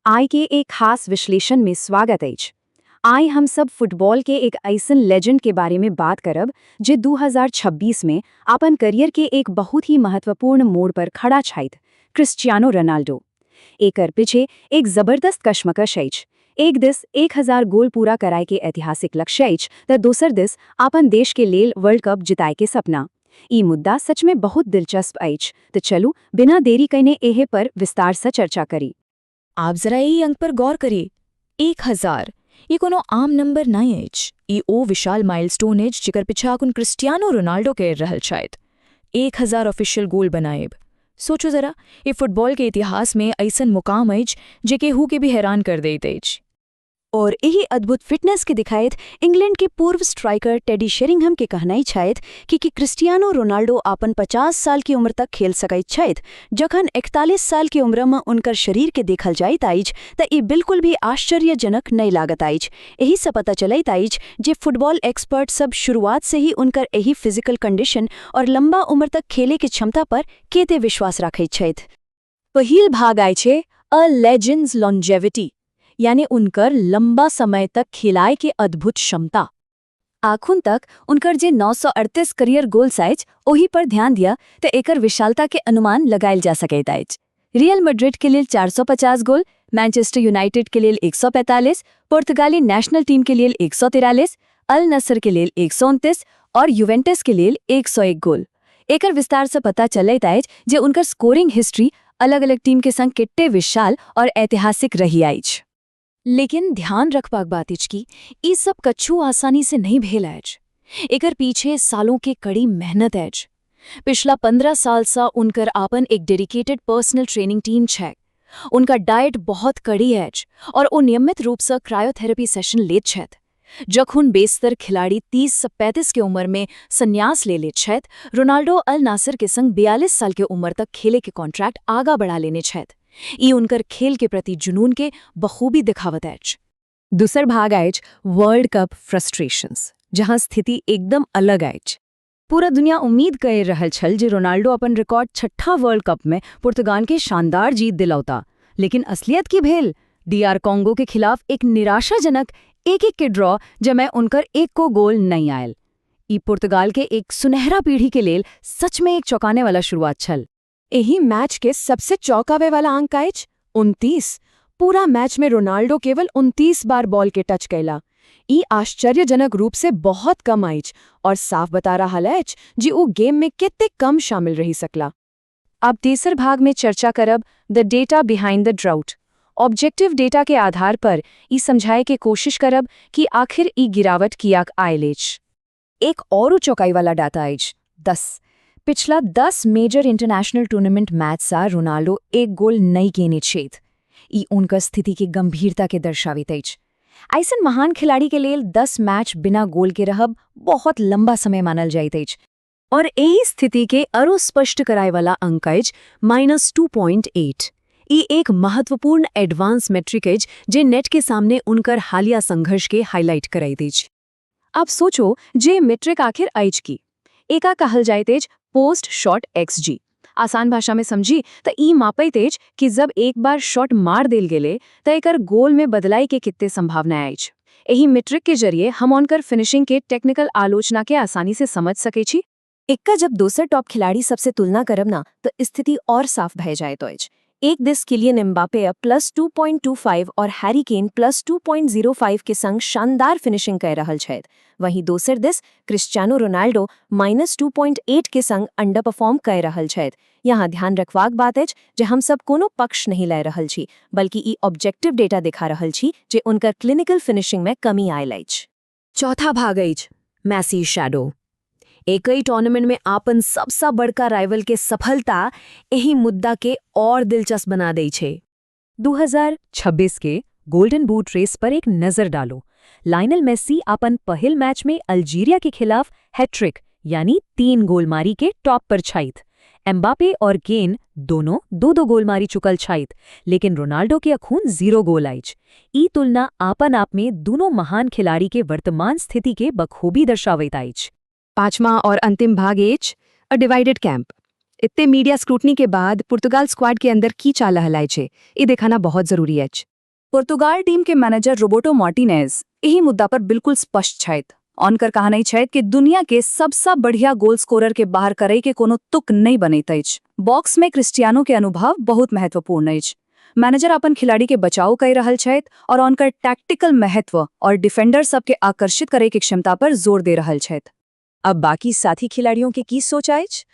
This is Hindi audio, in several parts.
आय के एक खास विश्लेषण में स्वागत अछि। आय हम सब फुटबॉल के एक ऐसन लेजेंड के बारे में बात करब जे 2026 में अपन करियर के एक बहुत ही महत्वपूर्ण मोड़ पर खड़ा छथि, क्रिस्टियानो रोनाल्डो। एकर पीछे एक जबरदस्त कश्मकश अछि। एक दिस 1000 गोल पूरा कराय के ऐतिहासिक लक्ष्य अछि त दोसर दिस अपन देश के लेल वर्ल्ड कप जिताय के सपना। ई मुद्दा सच में बहुत दिलचस्प अछि, तो चलू बिना देरी कइने एहे पर विस्तार से चर्चा करी। आप जरा ई अंक पर गौर करिए। 1000 ये कोनो आम नंबर नहीं अछि। ई ओ विशाल माइलस्टोन अछि जेकर पीछा अखन क्रिस्टियानो रोनाल्डो करि रहल छथि। 1000 ऑफिशियल गोल बनाएब। सोचो जरा, ये फुटबॉल के इतिहास में ऐसन मुकाम अछि जे केहू के भी हैरान कर दैत अछि। और यही अद्भुत फिटनेस के दिखाइत इंग्लैंड के पूर्व स्ट्राइकर टेडी शेरिंघम के कहनाई छथि कि क्रिस्टियानो रोनाल्डो अपन 50 साल की उम्र तक खेल सकैत छथि, जखन 41 साल की उम्र में उनकर शरीर के देखल जाइत अछि त ई बिल्कुल भी आश्चर्यजनक नहीं लागत अछि। एही से पता चलैत अछि जे फुटबॉल एक्सपर्ट सब शुरुआत से ही उनकर एही फिजिकल कंडीशन और लंबा उम्र तक खेले के क्षमता पर केते विश्वास रखैत छथि। पहिल भाग आय छै अ लेजेंड्स लॉन्जेविटी, यानी उनकर लंबा समय तक खिलाए के अद्भुत क्षमता। आखुन तक उनकर जे 938 करियर गोल्स अछि ओही पर ध्यान दिया तो एकर विशालता के अनुमान लगायल जा सकैत अछि। रियल मैड्रिड के लिए 450 गोल, मैनचेस्टर यूनाइटेड के लिए 145, पुर्तगाली नेशनल टीम के लिए 143, अल नसर के लिए 129 और यूवेंटस के लिए 101 गोल। एकर विस्तार से पता चलैत अछि जे उनकर स्कोरिंग हिस्ट्री अलग अलग टीम के संग कित्ते विशाल और ऐतिहासिक रही अछि। लेकिन ध्यान रखबाक बात अछि कि ई सब कछु आसानी से नहीं भेल अछि। एकर पीछे सालों के कड़ी मेहनत अछि। पिछला 15 साल सा उनकर आपन एक डेडिकेटेड पर्सनल ट्रेनिंग टीम छै। उनका डाइट बहुत कड़ी अछि और ओ नियमित रूप से क्रायोथेरेपी सेशन लेत छथि। जखन बेस्तर खिलाड़ी 30 से 35 के उम्र में संन्यास ले लेत छथि, रोनाल्डो अल नासर के संग 42 साल के उम्र तक खेले के कॉन्ट्रैक्ट आगा बढ़ा लेने छथि। ई उनकर खेल के प्रति जुनून के बखूबी दिखावत अछि। दूसर भाग अछि वर्ल्ड कप फ्रस्ट्रेशंस, जहां स्थिति एकदम अलग अछि। पूरा दुनिया उम्मीद कर रहल छल जे रोनाल्डो अपन रिकॉर्ड 6ठा वर्ल्ड कप में पुर्तगाल के शानदार जीत दिलौता, लेकिन असलियत की भेल? DR कांगो के खिलाफ एक निराशाजनक 1-1 के ड्रॉ जमे उनकर एक को गोल नहीं आयल। ई पुर्तगाल के एक सुनहरा पीढ़ी के लेल सच में एक चौंकाने वाला शुरुआत छल। एही मैच के सबसे चौंकावे वाला अंक अछि 29। पूरा मैच में रोनाल्डो केवल 29 बार बॉल के टच कैला। ई आश्चर्यजनक रूप से बहुत कम अछि और साफ बता रहल अछि जे वो गेम में कितने कम शामिल रही सकला। अब तेसर भाग में चर्चा करब the data behind the drought. Objective data के आधार पर ई समझाए के कोशिश करब कि आखिर ई गिरावट कियाक आयल अछि। एक और चौंकाई वाला डाटा अछि 10। पिछला 10 मेजर इंटरनेशनल टूर्नामेंट मैच सा रोनाल्डो एक गोल नहीं केने छथि। ई उनकर स्थिति के गंभीरता के दर्शावित अछि। ऐसन महान खिलाड़ी के लेल 10 मैच बिना गोल के रहब बहुत लंबा समय मानल जाइत अछि। और यही स्थिति के अरो स्पष्ट कराए वाला अंक अछि -2.8। ई एक महत्वपूर्ण एडवांस मेट्रिक अछि जे नेट के सामने उनकर हालिया संघर्ष के हाईलाइट करैत अछि। अब सोचो जे मेट्रिक आखिर अछि की? एका कहल जाइत अछि पोस्ट शॉट XG। आसान भाषा में समझी तो ई मापैत अछि कि जब एक बार शॉट मार देल गेले तो एकर गोल में बदलाई के कितने संभावना अछि। एही मेट्रिक के जरिए हम उनकर फिनिशिंग के टेक्निकल आलोचना के आसानी से समझ सके छी। इक्का जब दोसर टॉप खिलाड़ी सबसे तुलना करब ना तो स्थिति और साफ भय जायत अछि। एक दिस किलियन एम्बापे +2.25 और हैरी केन +2.05 के संग शानदार फिनिशिंग कर रहल छथि। वहीं दोसर दिस क्रिस्टियानो रोनाल्डो -2.8 के संग अंडर परफॉर्म कर रहल छथि। यहाँ ध्यान रखबाक बात अछि जे हम सब कोनो पक्ष नहीं ले रहल छी, बल्कि ई ऑब्जेक्टिव डेटा दिखा रहल छी जे उनकर क्लिनिकल फिनिशिंग में कमी आयल अछि। चौथा भाग अछि मैसी शैडो। एकई टूर्नामेंट में आपन सबसे बड़का राइवल के सफलता यही मुद्दा के और दिलचस्प बना दै छे। 2026 के गोल्डन बूट रेस पर एक नजर डालो। लायनल मेसी अपन पहिल मैच में अल्जीरिया के खिलाफ हैट्रिक यानी 3 गोल मारी के टॉप पर छाइत। एम्बापे और केन दोनों 2-2 गोल मारी चुकल छाइत, लेकिन रोनाल्डो के अखून 0 गोल आइच। ई तुलना आपन आप में दोनों महान खिलाड़ी के वर्तमान स्थिति के बखूबी दर्शावैत आइच। पांचवा और अंतिम भाग एच अ डिवाइडेड कैंप। इतने मीडिया स्क्रूटनी के बाद पुर्तगाल स्क्वाड के अंदर की चाल हलाय छे, ये दिखाना बहुत जरूरी है। पुर्तगाल टीम के मैनेजर रोबर्टो मार्टिनेज यही मुद्दा पर बिल्कुल स्पष्ट छथि। ऑनकर कहनाई छथि कि दुनिया के सबसे बढ़िया गोल स्कोरर के बाहर करे के कोनो तुक नहीं बनैत अछि। बॉक्स में क्रिस्टियानो के अनुभव बहुत महत्वपूर्ण अछि। मैनेजर अपन खिलाड़ी के बचाव कर रहल छथि और उनकर टैक्टिकल महत्व और डिफेंडर सबके आकर्षित करे के क्षमता पर जोर दे रहल छथि। अब बाकी साथी खिलाड़ियों के की सोच आइछ?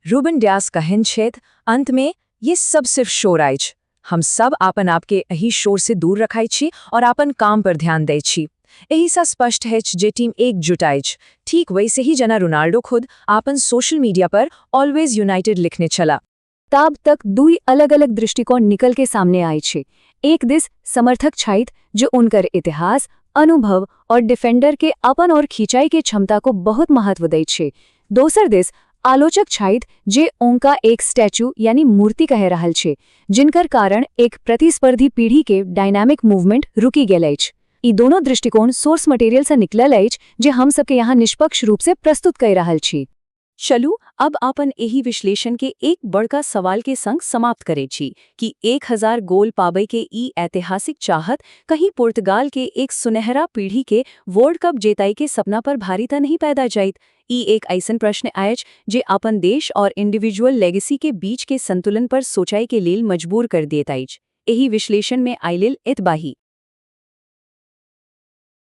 रूबन डियास कहन छथि, अंत में ये सब सिर्फ शोर आइछ। हम सब आपन आपके एही शोर से दूर रखाई छी और आपन काम पर ध्यान दै छी। एही सा स्पष्ट है जे टीम एकजुट आइछ। ठीक वैसे ही जना रोनाल्डो खुद आपन सोशल मीडिया पर ऑलवेज यूनाइटेड लिखने चला। तब तक दुई अलग अलग दृष्टिकोण निकल के सामने आए छे। एक दिस समर्थक छथि जो उनकर इतिहास, अनुभव और डिफेंडर के अपन और खिंचाई के क्षमता को बहुत महत्व दै छे। दोसर दिस आलोचक छथि जे उनका एक स्टैचू यानी मूर्ति कह रहल छे, जिनकर कारण एक प्रतिस्पर्धी पीढ़ी के डायनामिक मूवमेंट रुकी गेल अछि। ई दोनों दृष्टिकोण सोर्स मटेरियल से निकलल अछि जे हम सबके यहाँ निष्पक्ष रूप से प्रस्तुत कर रहल छी। चलू अब अपन एही विश्लेषण के एक बड़का सवाल के संग समाप्त करे छी कि 1000 गोल पाबै के ई ऐतिहासिक चाहत कहीं पुर्तगाल के एक सुनहरा पीढ़ी के वर्ल्ड कप जेताई के सपना पर भारी त नहीं पैदा जाइत। ई एक ऐसन प्रश्न आयच जे अपन देश और इंडिविजुअल लेगेसी के बीच के संतुलन पर सोचाई के लेल मजबूर कर देत अछि। एही विश्लेषण में आइलिल इतबाही।